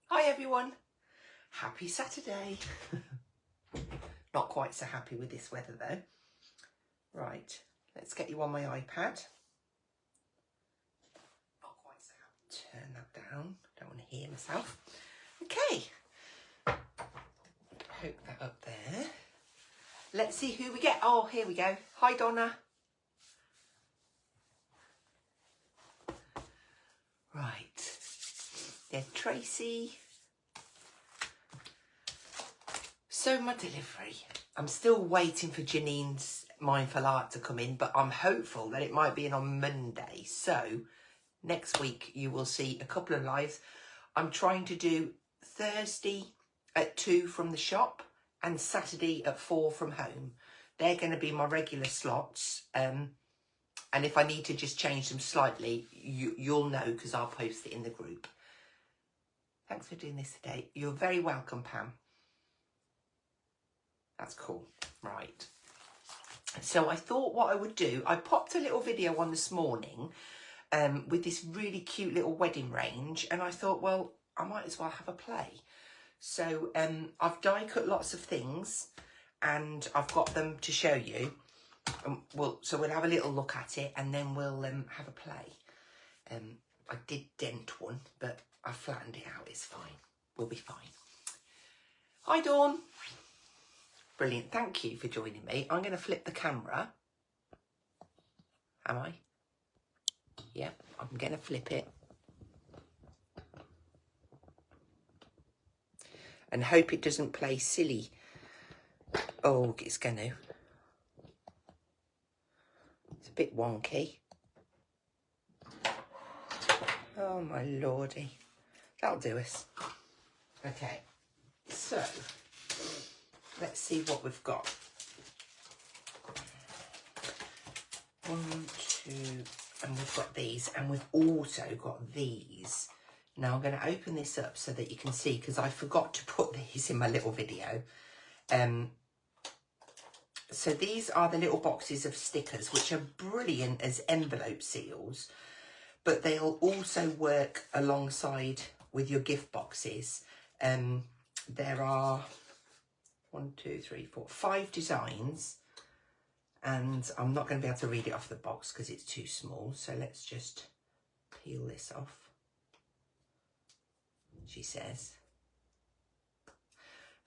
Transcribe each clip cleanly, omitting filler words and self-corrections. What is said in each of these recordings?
Hi everyone, happy Saturday. Not quite so happy with this weather though. Right, let's get you on my iPad. Not quite so happy. Turn that down, don't want to hear myself. Okay, hook that up there. Let's see who we get. Oh, here we go. Hi Donna. Right, there's Tracy. So my delivery, I'm still waiting for Janine's Mindful Art to come in, but I'm hopeful that it might be in on Monday. So next week you will see a couple of lives. I'm trying to do Thursday at 2 from the shop and Saturday at 4 from home. They're going to be my regular slots. And if I need to just change them slightly, you'll know because I'll post it in the group. Thanks for doing this today. You're very welcome, Pam. That's cool. Right. So I thought what I would do, I popped a little video on this morning with this really cute little wedding range. And I thought, well, I might as well have a play. So I've die cut lots of things and I've got them to show you. So we'll have a little look at it and then we'll have a play. I did dent one, but I flattened it out. It's fine. We'll be fine. Hi, Dawn. Brilliant. Thank you for joining me. I'm going to flip the camera. Am I? Yep, I'm going to flip it. And hope it doesn't play silly. Oh, it's going to. It's a bit wonky. Oh, my lordy. That'll do us. Okay, so let's see what we've got. 1, 2, and we've got these, and we've also got these. Now I'm going to open this up so that you can see, because I forgot to put these in my little video. So these are the little boxes of stickers, which are brilliant as envelope seals, but they'll also work alongside with your gift boxes. There are 1, 2, 3, 4, 5 designs, and I'm not going to be able to read it off the box because it's too small. So let's just peel this off. She says.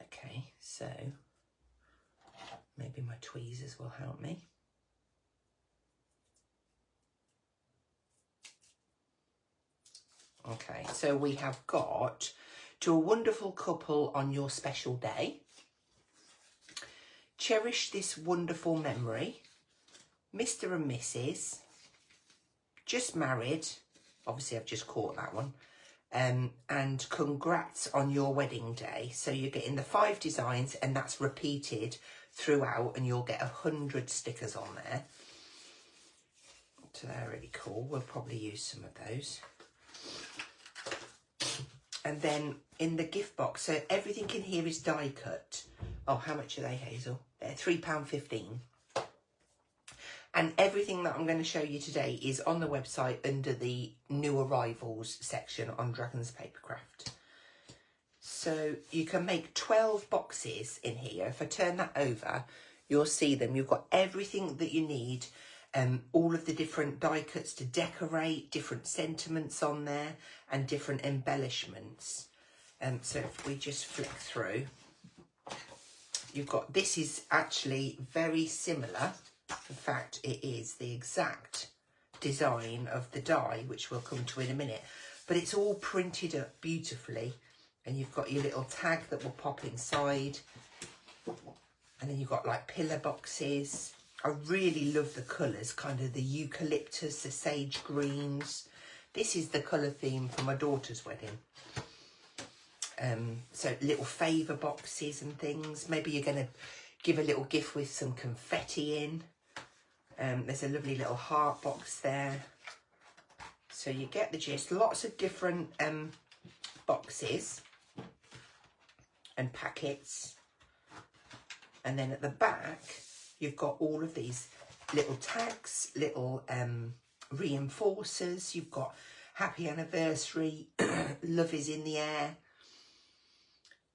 Okay, so maybe my tweezers will help me. Okay, so we have got to a wonderful couple on your special day. Cherish this wonderful memory. Mr. and Mrs. Just married. Obviously, I've just caught that one. And congrats on your wedding day. So you're getting the 5 designs and that's repeated throughout and you'll get 100 stickers on there. So they're really cool. We'll probably use some of those. And then in the gift box, so everything in here is die cut. Oh, how much are they, Hazel? They're £3.15. And everything that I'm going to show you today is on the website under the new arrivals section on Dragon's Papercraft. So you can make 12 boxes in here. If I turn that over, you'll see them. You've got everything that you need. All of the different die cuts to decorate, different sentiments on there, and different embellishments. So if we just flick through, you've got, this is actually very similar. In fact, it is the exact design of the die, which we'll come to in a minute. But it's all printed up beautifully. And you've got your little tag that will pop inside. And then you've got like pillar boxes. I really love the colours, kind of the eucalyptus, the sage greens. This is the colour theme for my daughter's wedding. So little favour boxes and things. Maybe you're going to give a little gift with some confetti in. There's a lovely little heart box there. So you get the gist. Lots of different boxes and packets. And then at the back, you've got all of these little tags, little reinforcers. You've got happy anniversary, love is in the air.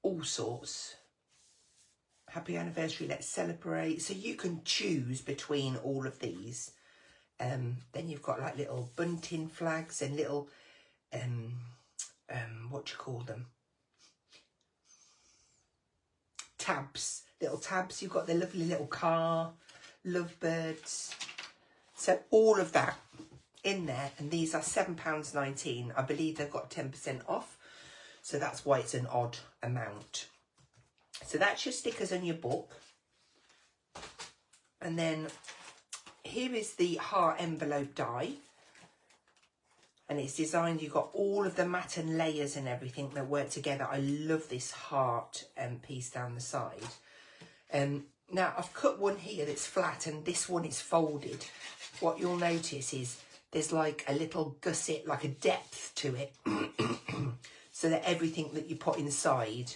all sorts. Happy anniversary, let's celebrate. So you can choose between all of these. Then you've got like little bunting flags and little, what do you call them? Tabs, little tabs. You've got the lovely little car, lovebirds. So all of that in there, and these are £7.19. I believe they've got 10% off. So that's why it's an odd amount. So that's your stickers on your book. And then here is the heart envelope die. And it's designed, you've got all of the matte and layers and everything that work together. I love this heart piece down the side. Now, I've cut one here that's flat and this one is folded. What you'll notice is there's like a little gusset, like a depth to it. So that everything that you put inside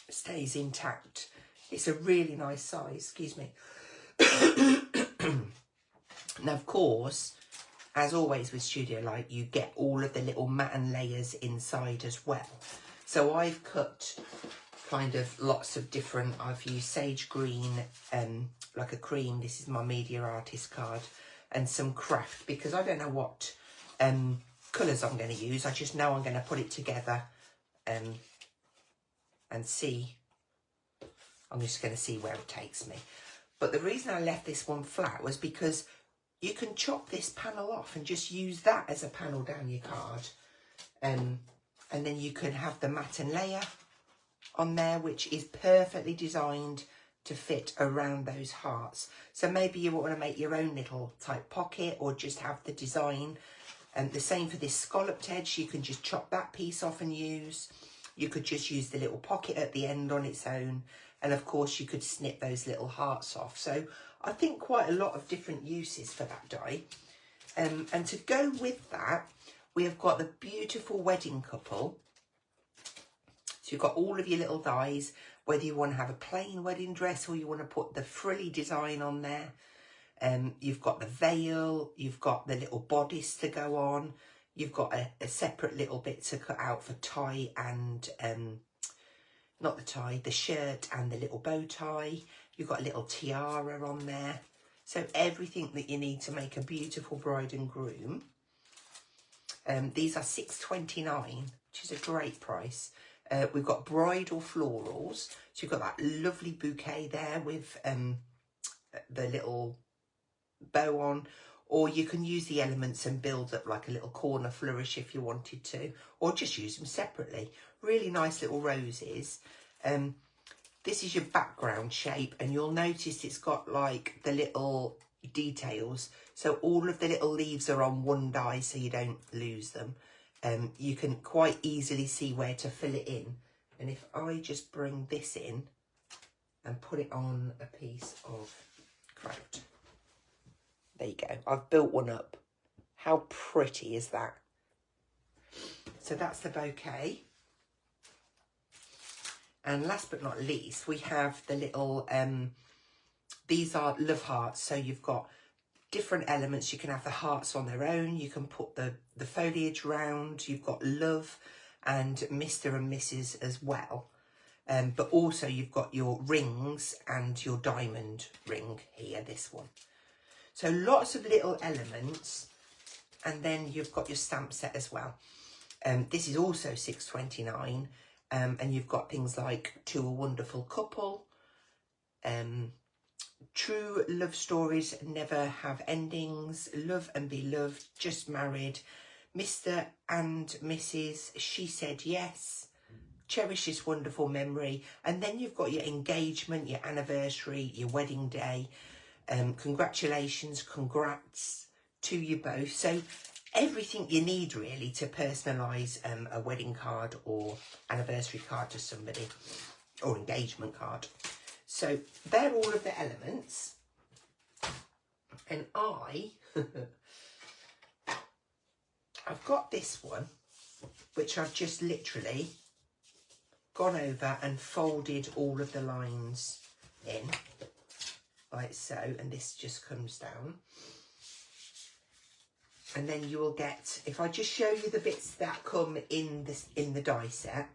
stays intact. It's a really nice size, excuse me. Now, of course, as always with Studio Light, you get all of the little matte and layers inside as well. So I've cut kind of lots of different, I've used sage green, like a cream. This is my media artist card, and some craft, because I don't know what colours I'm going to use. I just know I'm going to put it together and see. I'm just going to see where it takes me. But the reason I left this one flat was because you can chop this panel off and just use that as a panel down your card. And then you can have the matte and layer on there, which is perfectly designed to fit around those hearts. So maybe you want to make your own little type pocket or just have the design. And the same for this scalloped edge, you can just chop that piece off and use. You could just use the little pocket at the end on its own. And of course you could snip those little hearts off. So I think quite a lot of different uses for that die. And to go with that, we have got the beautiful wedding couple. So you've got all of your little dies, whether you want to have a plain wedding dress or you want to put the frilly design on there. You've got the veil, you've got the little bodice to go on. You've got a separate little bit to cut out for tie and, not the tie, the shirt and the little bow tie. You've got a little tiara on there. So everything that you need to make a beautiful bride and groom. These are $6.29, which is a great price. We've got bridal florals. So you've got that lovely bouquet there with the little bow on. Or you can use the elements and build up like a little corner flourish if you wanted to. Or just use them separately. Really nice little roses. This is your background shape, and you'll notice it's got like the little details. So all of the little leaves are on one die so you don't lose them. You can quite easily see where to fill it in. And if I just bring this in and put it on a piece of craft. There you go. I've built one up. How pretty is that? So that's the bouquet. And last but not least, we have the little, these are love hearts. So you've got different elements. You can have the hearts on their own. You can put the foliage round. You've got love and Mr. and Mrs. as well. But also you've got your rings and your diamond ring here, this one. So lots of little elements. And then you've got your stamp set as well. This is also $6.29. And you've got things like To a Wonderful Couple, True Love Stories Never Have Endings, Love and Be Loved, Just Married, Mr. and Mrs. She Said Yes, Cherish This Wonderful Memory. And then you've got your engagement, your anniversary, your wedding day. Congratulations, congrats to you both. So everything you need really to personalise a wedding card or anniversary card to somebody, or engagement card. So they're all of the elements. And I've got this one, which I've just literally gone over and folded all of the lines in, like so, and this just comes down. And then you will get, if I just show you the bits that come in the die set,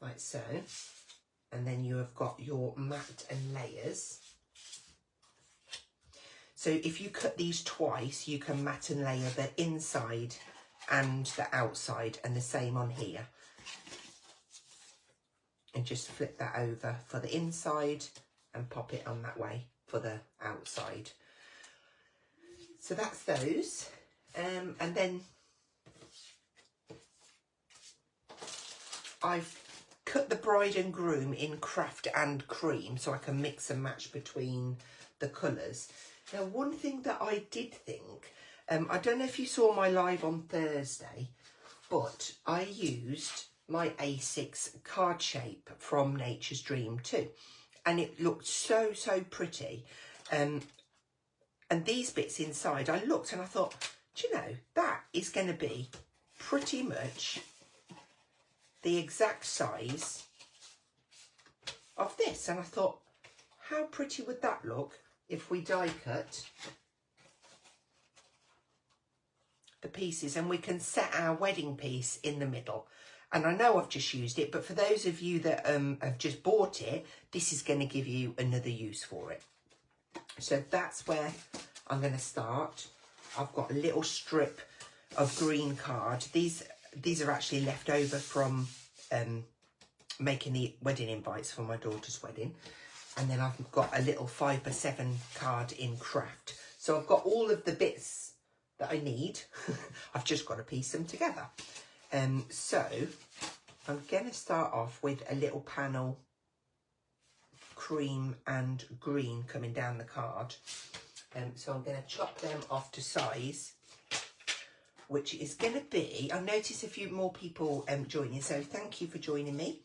like so, and then you have got your mat and layers. So if you cut these twice, you can mat and layer the inside and the outside, and the same on here. And just flip that over for the inside and pop it on that way for the outside. So that's those. And then I've cut the bride and groom in craft and cream so I can mix and match between the colours. Now, one thing that I did think, I don't know if you saw my live on Thursday, but I used my A6 card shape from Nature's Dream too. And it looked so, so pretty. And these bits inside, I looked and I thought, do you know, that is going to be pretty much the exact size of this. And I thought, how pretty would that look if we die cut the pieces and we can set our wedding piece in the middle. And I know I've just used it, but for those of you that have just bought it, this is going to give you another use for it. So that's where I'm going to start. I've got a little strip of green card. These are actually left over from making the wedding invites for my daughter's wedding. And then I've got a little 5x7 card in craft. So I've got all of the bits that I need. I've just got to piece them together. So I'm going to start off with a little panel cream and green coming down the card. So I'm going to chop them off to size, which is going to be, I notice a few more people joining, so thank you for joining me.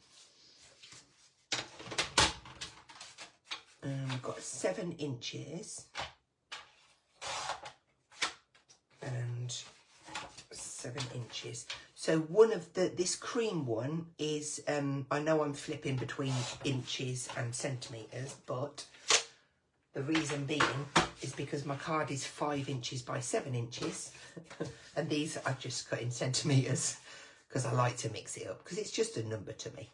I've got 7 inches and 7 inches. So one of this cream one is, I know I'm flipping between inches and centimetres, but the reason being is because my card is 5 inches by 7 inches. And these I've just cut in centimetres because I like to mix it up because it's just a number to me.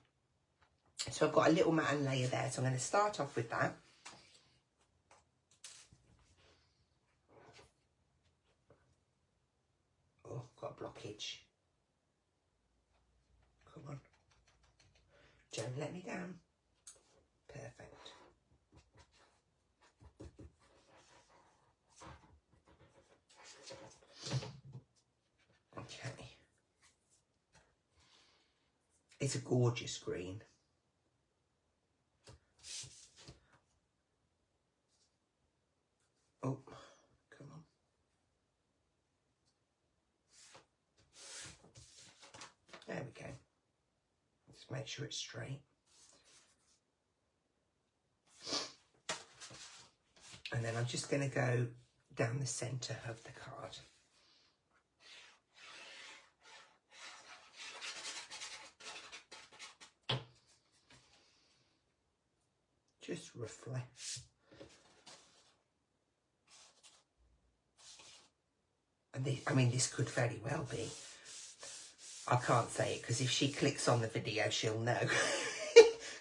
So I've got a little mat and layer there. So I'm going to start off with that. Oh, got a blockage. Come on. Don't let me down. Perfect. Okay. It's a gorgeous green. Oh, come on. There we go. Just make sure it's straight. And then I'm just going to go down the centre of the card. Just roughly. And this could very well be. I can't say it because if she clicks on the video, she'll know.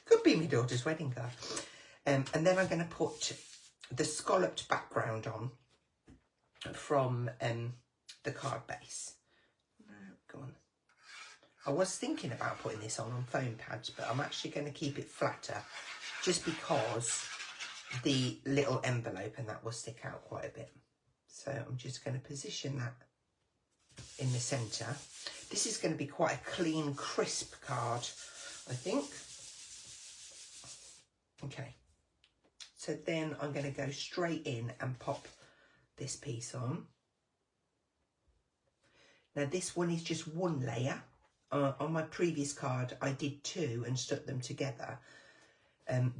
Could be my daughter's wedding card. And then I'm going to put the scalloped background on from the card base. No, go on. I was thinking about putting this on foam pads, but I'm actually going to keep it flatter just because the little envelope and that will stick out quite a bit. So I'm just going to position that in the centre. This is going to be quite a clean, crisp card, I think. Okay. So then I'm going to go straight in and pop this piece on. Now this one is just one layer. On my previous card, I did 2 and stuck them together.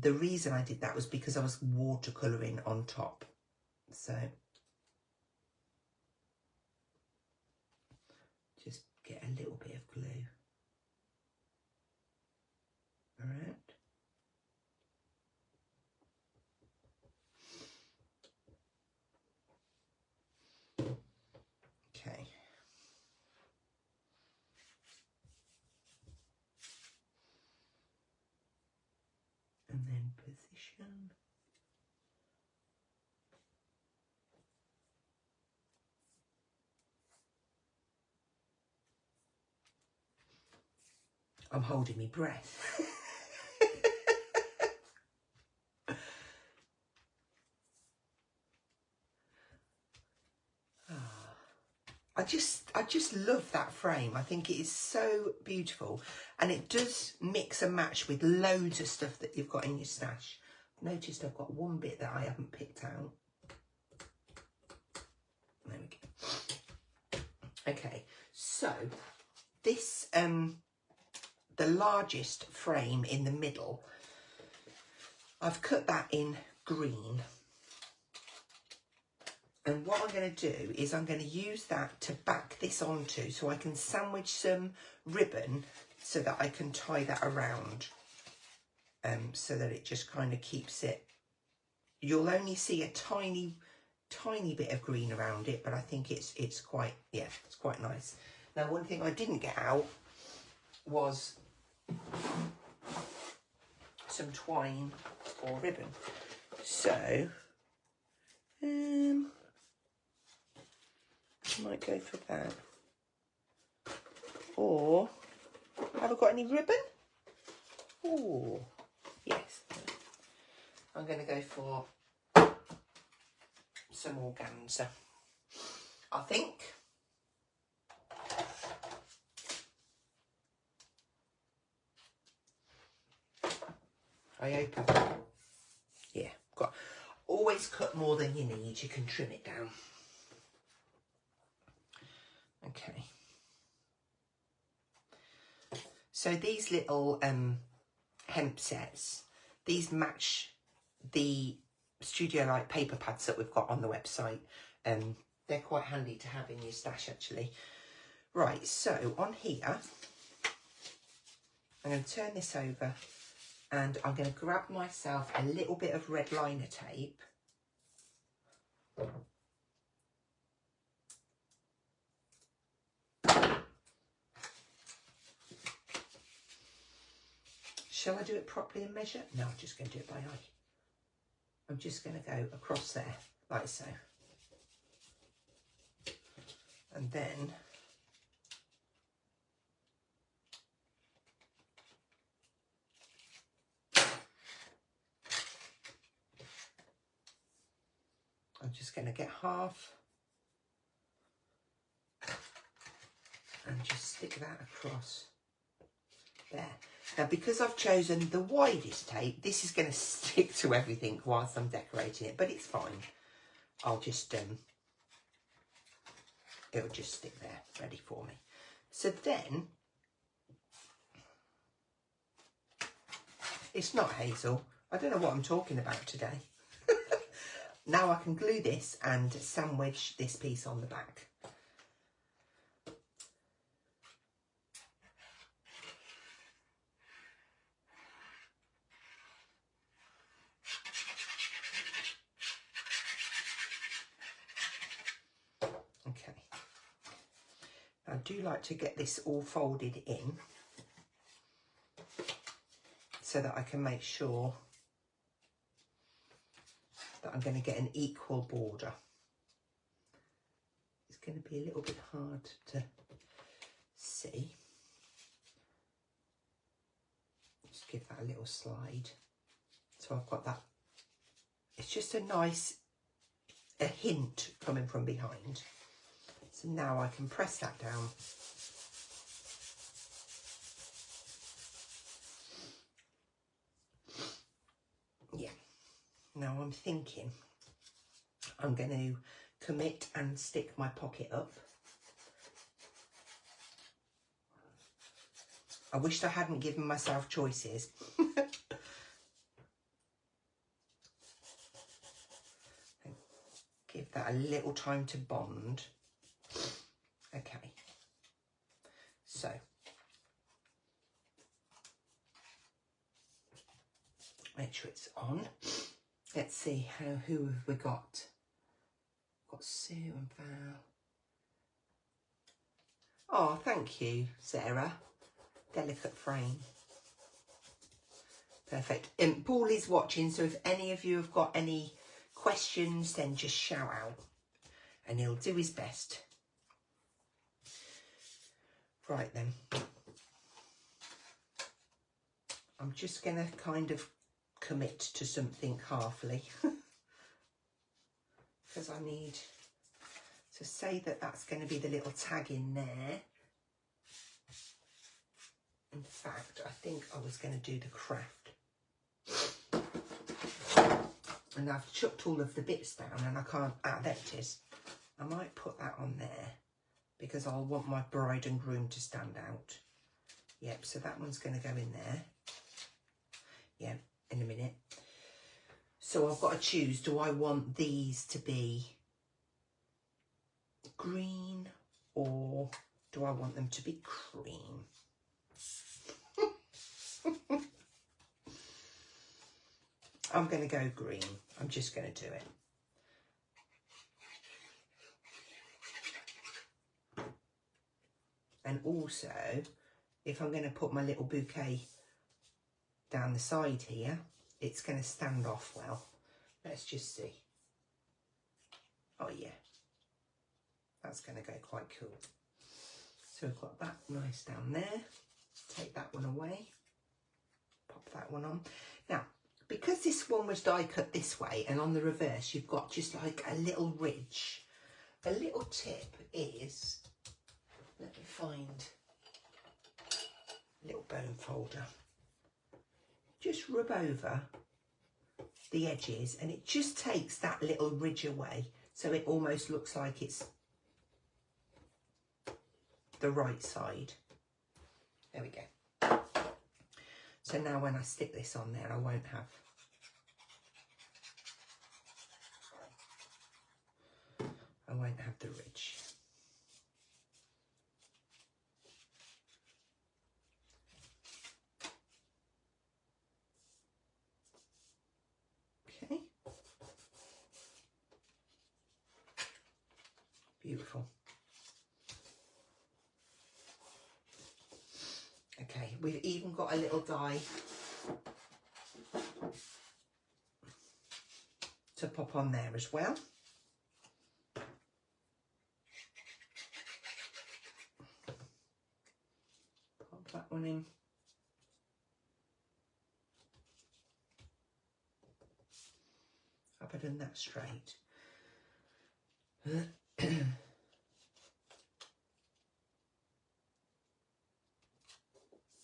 The reason I did that was because I was watercolouring on top. So just get a little bit of glue. All right. Okay. position. I'm holding my breath. I just love that frame. I think it is so beautiful, and it does mix and match with loads of stuff that you've got in your stash. Noticed I've got one bit that I haven't picked out. There we go. Okay, so this the largest frame in the middle, I've cut that in green. And what I'm going to do is I'm going to use that to back this onto, so I can sandwich some ribbon so that I can tie that around, so that it just kind of keeps it. You'll only see a tiny bit of green around it, but I think it's quite, yeah, it's quite nice. Now, one thing I didn't get out was some twine or ribbon. So, might go for that. Or, have I got any ribbon? Oh, yes. I'm going to go for some organza, I think. I open. Yeah, got. Always cut more than you need. You can trim it down. Okay. So these little hemp sets, these match the Studio Light paper pads that we've got on the website. They're quite handy to have in your stash, actually. Right, so on here, I'm going to turn this over, and I'm going to grab myself a little bit of red liner tape. Shall I do it properly and measure? No, I'm just going to do it by eye. I'm just going to go across there, like so. And then I'm just going to get half and just stick that across there. Now, because I've chosen the widest tape, this is going to stick to everything whilst I'm decorating it, but it's fine. I'll just, it'll just stick there, ready for me. So then, it's not hazel. I don't know what I'm talking about today. Now I can glue this and sandwich this piece on the back. Okay. I do like to get this all folded in so that I can make sure that I'm going to get an equal border. It's going to be a little bit hard to see. Just give that a little slide. So I've got that. It's just a hint coming from behind. So now I can press that down. Yeah. Now I'm thinking I'm going to commit and stick my pocket up. I wished I hadn't given myself choices. Give that a little time to bond. Okay. So, make sure it's on. Let's see who have we got. Got Sue and Val. Oh, thank you, Sarah. Delicate frame. Perfect. Paul is watching, so if any of you have got any questions, then just shout out and he'll do his best. Right then. I'm just going to kind of commit to something halfly because I need to say that that's going to be the little tag in there. In fact, I think I was going to do the craft. And I've chucked all of the bits down and I can't, there it is. I might put that on there because I'll want my bride and groom to stand out. Yep, so that one's going to go in there. Yeah, in a minute. So I've got to choose, do I want these to be green or do I want them to be cream? I'm going to go green. I'm just going to do it. And also, if I'm going to put my little bouquet down the side here, it's going to stand off well. Let's just see. Oh yeah, that's going to go quite cool. So we've got that nice down there. Take that one away. Pop that one on. Now, because this one was die cut this way and on the reverse you've got just like a little ridge, a little tip is, let me find a little bone folder. Just rub over the edges and it just takes that little ridge away so it almost looks like it's the right side. There we go. So now when I stick this on there, I won't have the ridge. Okay. Beautiful. Okay, we've even got a little die to pop on there as well. Pop that one in. Have I done that straight?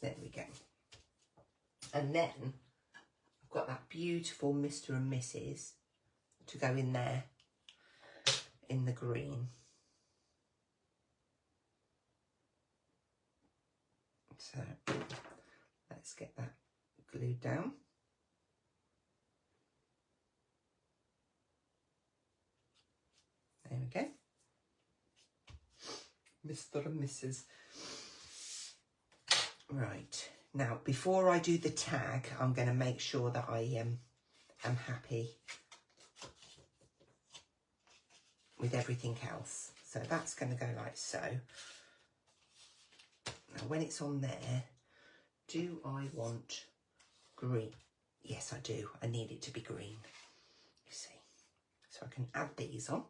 There we go. And then I've got that beautiful Mr. and Mrs. to go in there in the green. So let's get that glued down. There we go. Mr. and Mrs. Right, now before I do the tag, I'm going to make sure that I am happy with everything else. So that's going to go like so. Now when it's on there, do I want green? Yes, I do. I need it to be green, you see. So I can add these on.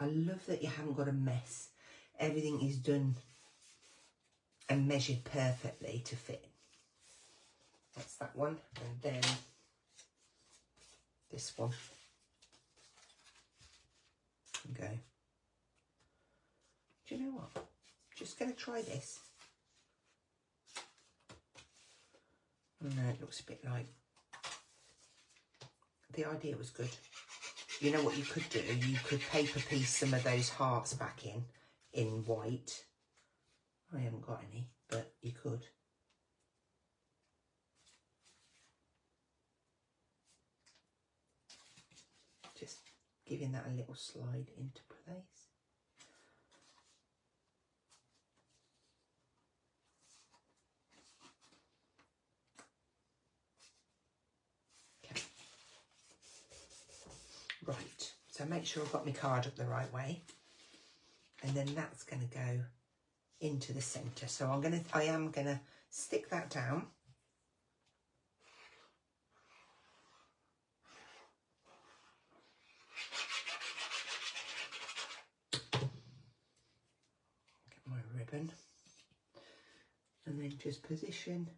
I love that you haven't got a mess. Everything is done and measured perfectly to fit. That's that one. And then this one. Okay. Do you know what? Just going to try this. Oh, no, it looks a bit like... The idea was good. You know what you could do? You could paper piece some of those hearts back in white. I haven't got any, but you could. Just giving that a little slide into place. Okay. Right, So make sure I've got my card up the right way. And then that's going to go into the centre. So I am going to stick that down. Get my ribbon. And then just position.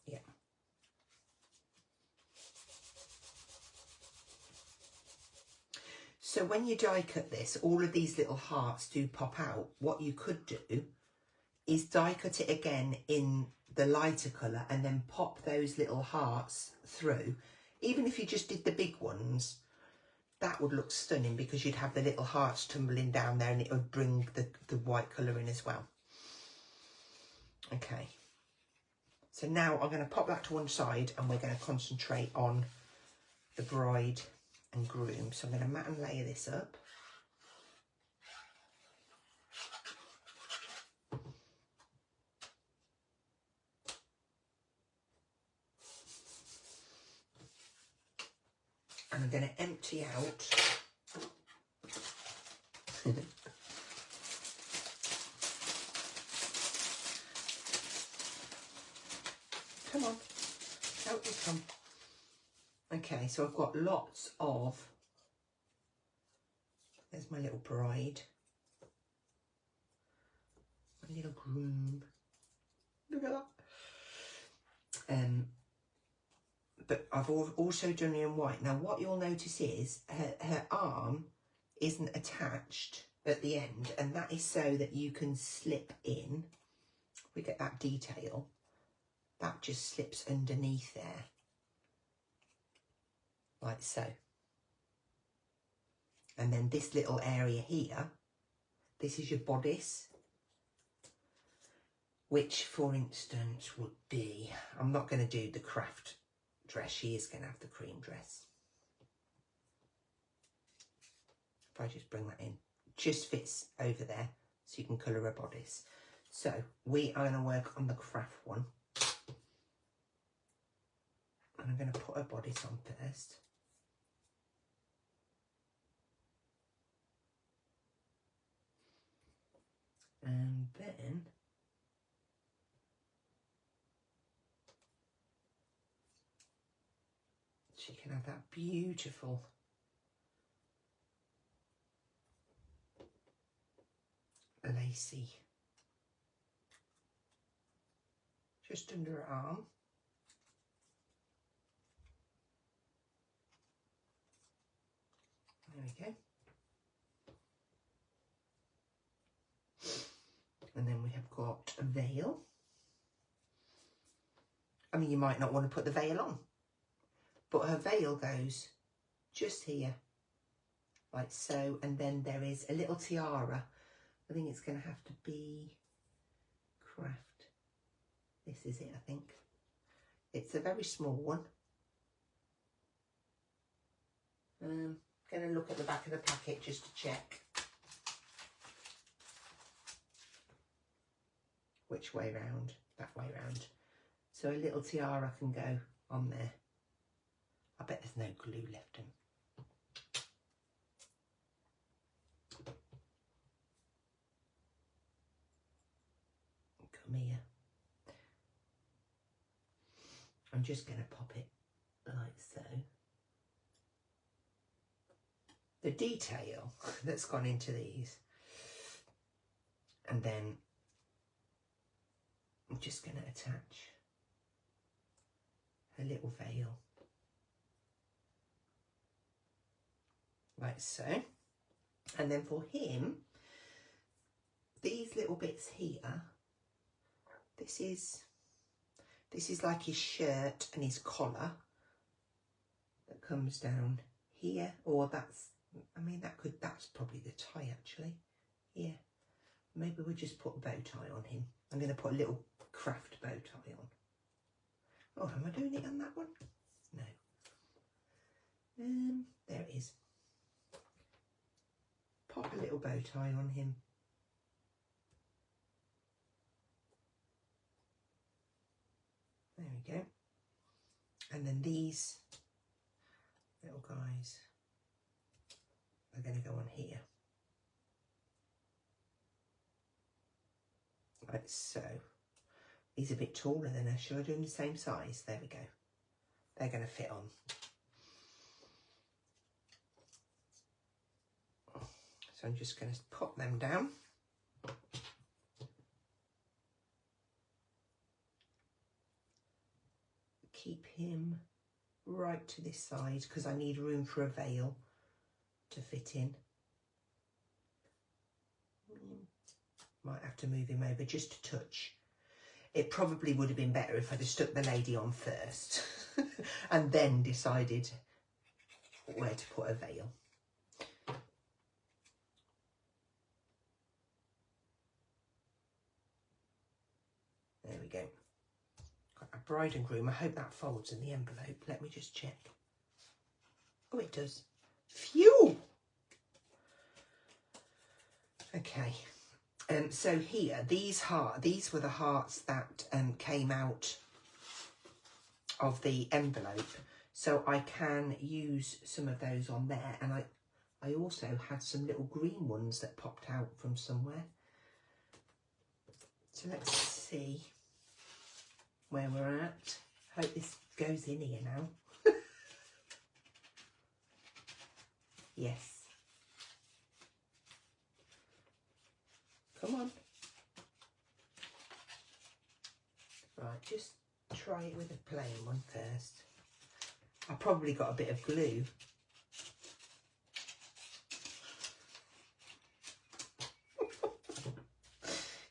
Yeah. So when you die cut this, all of these little hearts do pop out. What you could do is die cut it again in the lighter colour and then pop those little hearts through. Even if you just did the big ones, that would look stunning because you'd have the little hearts tumbling down there and it would bring the white colour in as well. Okay. So now I'm going to pop that to one side and we're going to concentrate on the bride and groom. So I'm going to mat and layer this up. And I'm going to empty out come on, out you come. Okay, so I've got lots of, there's my little bride, my little groom, look at that. But I've also done it in white. Now what you'll notice is her arm isn't attached at the end, and that is so that you can slip in. We get that detail. That just slips underneath there. Like so. And then this little area here, this is your bodice, which for instance would be, I'm not going to do the craft dress, she is going to have the cream dress. If I just bring that in, just fits over there so you can colour a bodice. So we are going to work on the craft one. And I'm going to put a bodice on first. And then she can have that beautiful lacy just under her arm. There we go. And then we have got a veil. I mean, you might not want to put the veil on, but her veil goes just here, like so. And then there is a little tiara. I think it's going to have to be craft. This is it, I think. It's a very small one. Going to look at the back of the packet just to check which way round, that way round. So a little tiara can go on there. I bet there's no glue left in. Come here. I'm just going to pop it like so. The detail that's gone into these, and then I'm just going to attach a little veil like so. And then for him, these little bits here, this is like his shirt and his collar that comes down here, or that's, I mean, that's probably the tie actually. Yeah, maybe we'll just put a bow tie on him. I'm going to put a little craft bow tie on. Oh, am I doing it on that one? No. There it is. Pop a little bow tie on him. we go. And then these little guys are going to go on here. Like so. These are a bit taller than us. Should I do them the same size? There we go. They're going to fit on. So I'm just going to pop them down. Keep him right to this side because I need room for a veil to fit in. Might have to move him over just a touch. It probably would have been better if I'd have stuck the lady on first and then decided where to put a veil. There we go. Got a bride and groom. I hope that folds in the envelope. Let me just check. Oh, it does. Phew! Okay. So here, these were the hearts that came out of the envelope. So I can use some of those on there. And I also had some little green ones that popped out from somewhere. So let's see where we're at. Hope this goes in here now. Yes. Come on. Right, just try it with a plain one first. I probably got a bit of glue.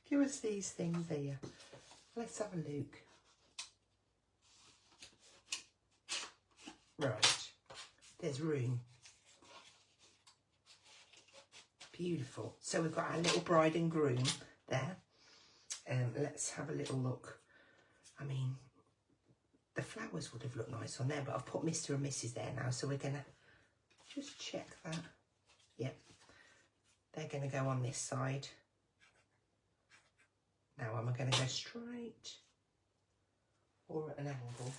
Give us these things here. Let's have a look. Right, there's room. Beautiful. So we've got our little bride and groom there. Let's have a little look. I mean, the flowers would have looked nice on there, but I've put Mr. and Mrs. there now, so we're going to just check that. Yep. They're going to go on this side. Now, am I going to go straight or at an angle?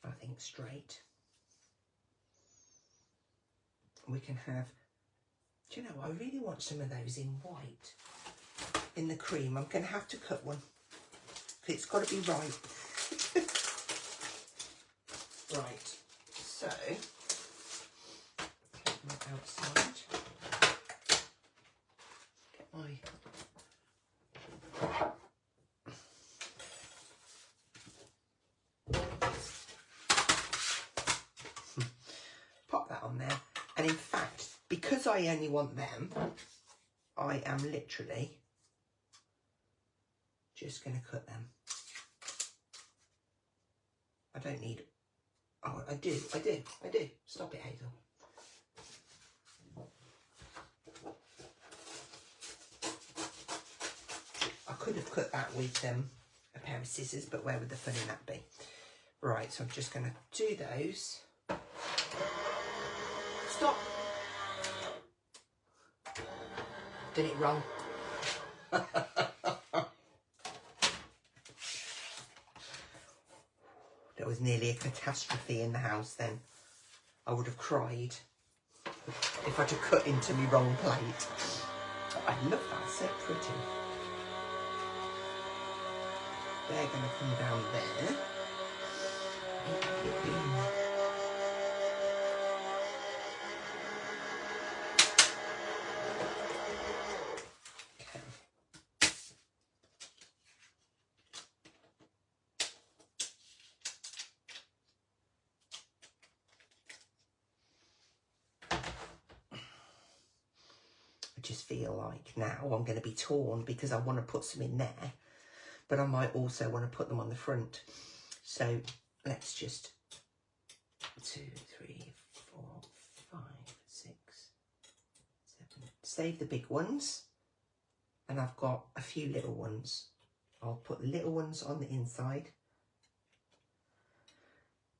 I think straight. We can have, do you know, I really want some of those in white, in the cream. I'm going to have to cut one, because it's got to be right. Right, so, take my outside, get my, pop that on there. And in fact, because I only want them, I am literally just going to cut them. I don't need, oh, I do. Stop it, Hazel. I could have cut that with a pair of scissors, but where would the fun in that be? Right, so I'm just going to do those. Stop. Did it wrong. There was nearly a catastrophe in the house then. I would have cried if I'd have cut into my wrong plate. I love that, so pretty. They're going to come down there. I just feel like now I'm going to be torn because I want to put some in there, but I might also want to put them on the front. So let's just 2, 3, 4, 5, 6, 7. Save the big ones, and I've got a few little ones. I'll put the little ones on the inside,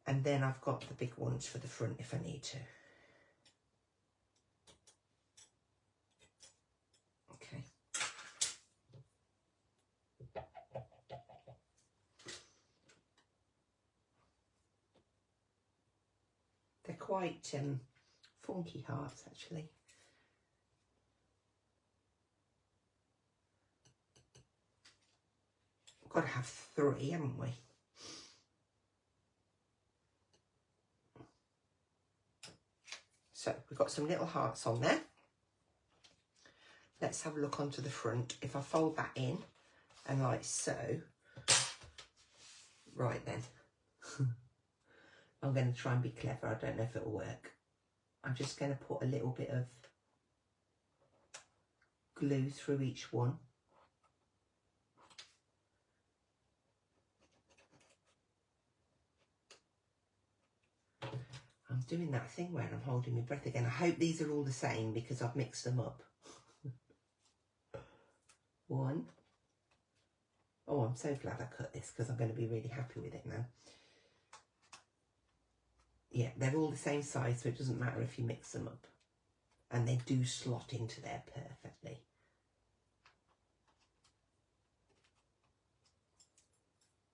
and then I've got the big ones for the front if I need to. quite funky hearts actually. We've got to have 3, haven't we? So we've got some little hearts on there. Let's have a look onto the front. If I fold that in and like so, right then. I'm going to try and be clever. I don't know if it'll work. I'm just going to put a little bit of glue through each one. I'm doing that thing where I'm holding my breath again. I hope these are all the same because I've mixed them up. 1. Oh, I'm so glad I cut this because I'm going to be really happy with it now. Yeah, they're all the same size, so it doesn't matter if you mix them up. And they do slot into there perfectly.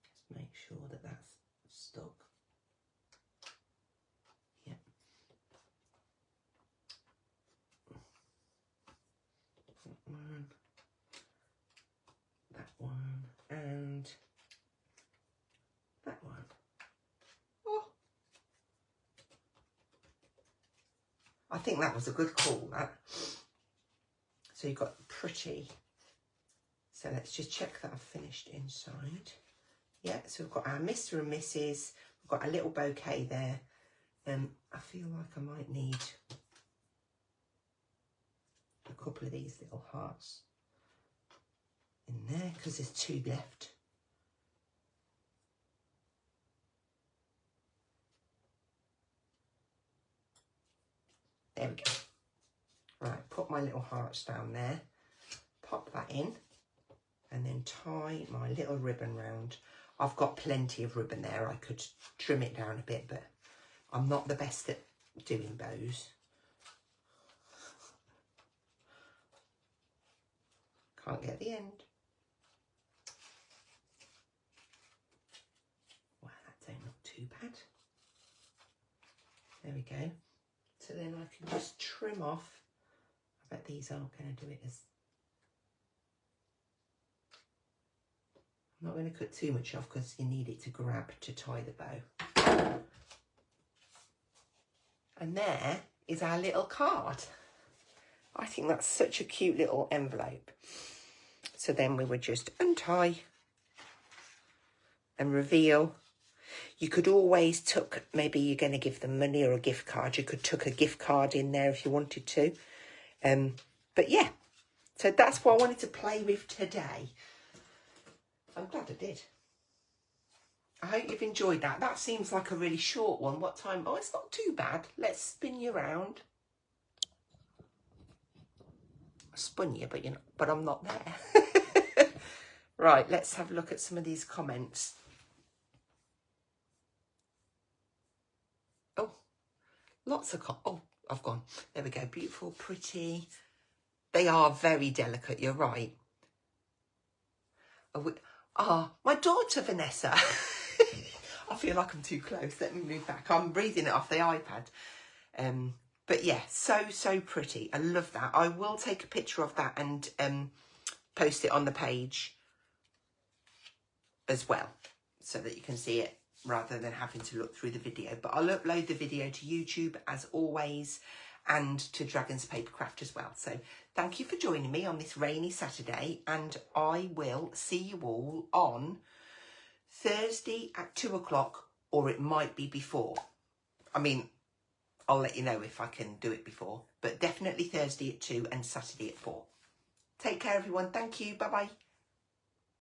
Just make sure that that's stuck. Yep. That one, and that one. Oh, I think that was a good call, that. So you've got pretty. So let's just check that I've finished inside. Yeah, so we've got our Mr. and Mrs. We've got a little bouquet there. I feel like I might need a couple of these little hearts in there because there's 2 left. There we go. Right, put my little hearts down there, pop that in, and then tie my little ribbon round. I've got plenty of ribbon there. I could trim it down a bit, but I'm not the best at doing bows. Can't get the end. Wow, that don't look too bad. There we go. So then I can just trim off. I bet these aren't going to do it as... I'm not going to cut too much off because you need it to grab to tie the bow. And there is our little card. I think that's such a cute little envelope. So then we would just untie and reveal. You could always tuck, maybe you're going to give them money or a gift card. You could tuck a gift card in there if you wanted to. But yeah, so that's what I wanted to play with today. I'm glad I did. I hope you've enjoyed that. That seems like a really short one. What time? Oh, it's not too bad. Let's spin you around. I spun you, but, but I'm not there. Right, let's have a look at some of these comments. Oh, lots of oh, I've gone. There we go. Beautiful, pretty. They are very delicate, you're right. My daughter, Vanessa. I feel like I'm too close. Let me move back. I'm breathing it off the iPad. But yeah, so pretty. I love that. I will take a picture of that and post it on the page as well, so that you can see it rather than having to look through the video. But I'll upload the video to YouTube as always, and to Dragons Papercraft as well. So thank you for joining me on this rainy Saturday, and I will see you all on Thursday at 2 o'clock, or it might be before. I mean, I'll let you know if I can do it before, but definitely Thursday at 2 and Saturday at 4. Take care, everyone. Thank you. Bye-bye.